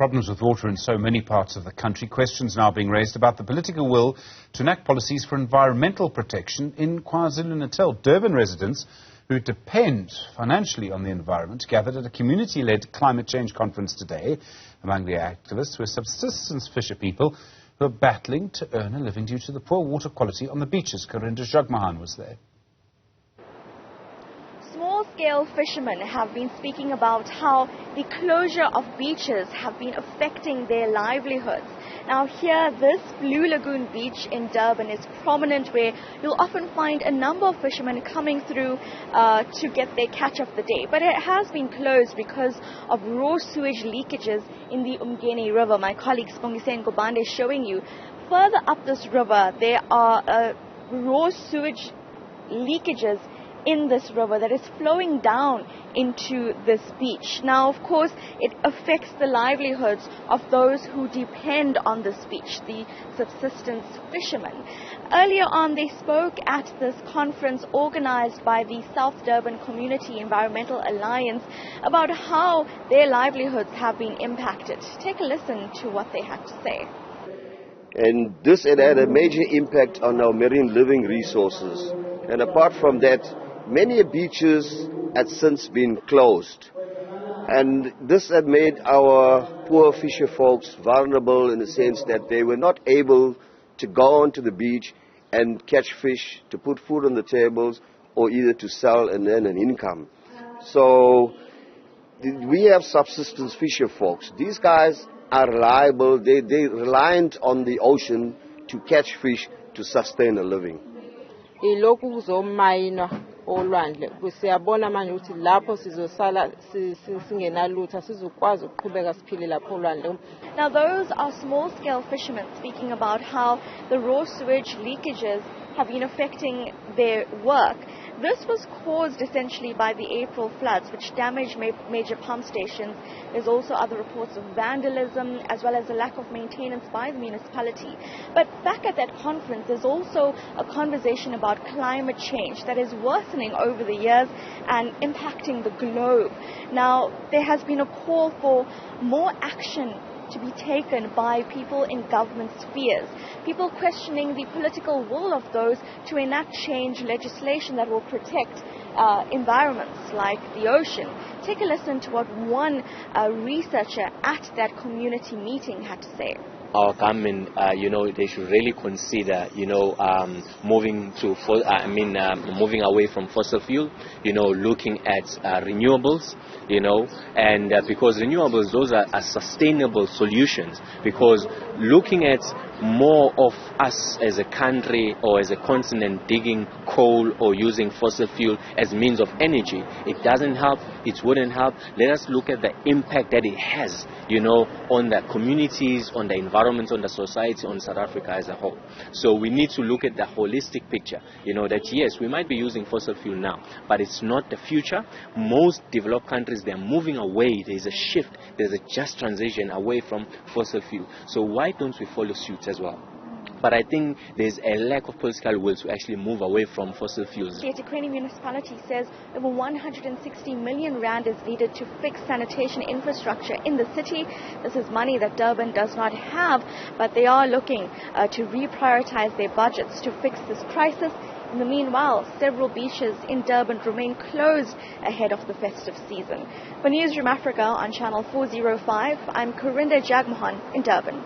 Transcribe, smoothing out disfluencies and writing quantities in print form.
problems with water in so many parts of the country, questions now being raised about the political will to enact policies for environmental protection in KwaZulu-Natal. Durban residents who depend financially on the environment gathered at a community-led climate change conference today. Among the activists were subsistence fisher people who are battling to earn a living due to the poor water quality on the beaches. Karinda Jagmohan was there. Small-scale fishermen have been speaking about how the closure of beaches have been affecting their livelihoods. Now here, this Blue Lagoon beach in Durban is prominent, where you'll often find a number of fishermen coming through to get their catch of the day. But it has been closed because of raw sewage leakages in the Umgeni River. My colleague Spongise Ngobande is showing you. Further up this river, there are raw sewage leakages in this river that is flowing down into this beach. Now, of course, it affects the livelihoods of those who depend on this beach, the subsistence fishermen. Earlier on, they spoke at this conference organized by the South Durban Community Environmental Alliance about how their livelihoods have been impacted. Take a listen to what they had to say. And this had a major impact on our marine living resources. And apart from that, many beaches had since been closed, and this had made our poor fisher folks vulnerable in the sense that they were not able to go onto the beach and catch fish to put food on the tables, or either to sell and earn an income. So we have subsistence fisher folks. These guys are reliable. They're reliant on the ocean to catch fish to sustain a living. olwandle siyabona manje ukuthi lapho sizosala singenalutho sizokwazi ukuqhubeka siphile lapho olwandle. Now those are small-scale fishermen speaking about how the raw sewage leakages have been affecting their work. This was caused essentially by the April floods, which damaged major pump stations. There's also other reports of vandalism, as well as a lack of maintenance by the municipality. But back at that conference, there's also a conversation about climate change that is worsening over the years and impacting the globe. Now, there has been a call for more action to be taken by people in government spheres, people questioning the political will of those to enact change legislation that will protect environments like the ocean. Take a listen to what one researcher at that community meeting had to say. Our government, they should really consider, moving away from fossil fuel, looking at renewables, and because renewables, those are sustainable solutions, because looking at more of us as a country or as a continent digging coal or using fossil fuel as means of energy, it doesn't help, it wouldn't help. Let us look at the impact that it has, on the communities, on the environment, on the society, on South Africa as a whole. So we need to look at the holistic picture, that yes, we might be using fossil fuel now, but it's not the future. Most developed countries, they're moving away. There's a shift, there's a just transition away from fossil fuel. So why don't we follow suit as well? But I think there's a lack of political will to actually move away from fossil fuels. The eThekwini municipality says over 160 million rand is needed to fix sanitation infrastructure in the city. This is money that Durban does not have, but they are looking to reprioritize their budgets to fix this crisis. In the meanwhile, several beaches in Durban remain closed ahead of the festive season. For Newzroom Afrika on Channel 405, I'm Karinda Jagmohan in Durban.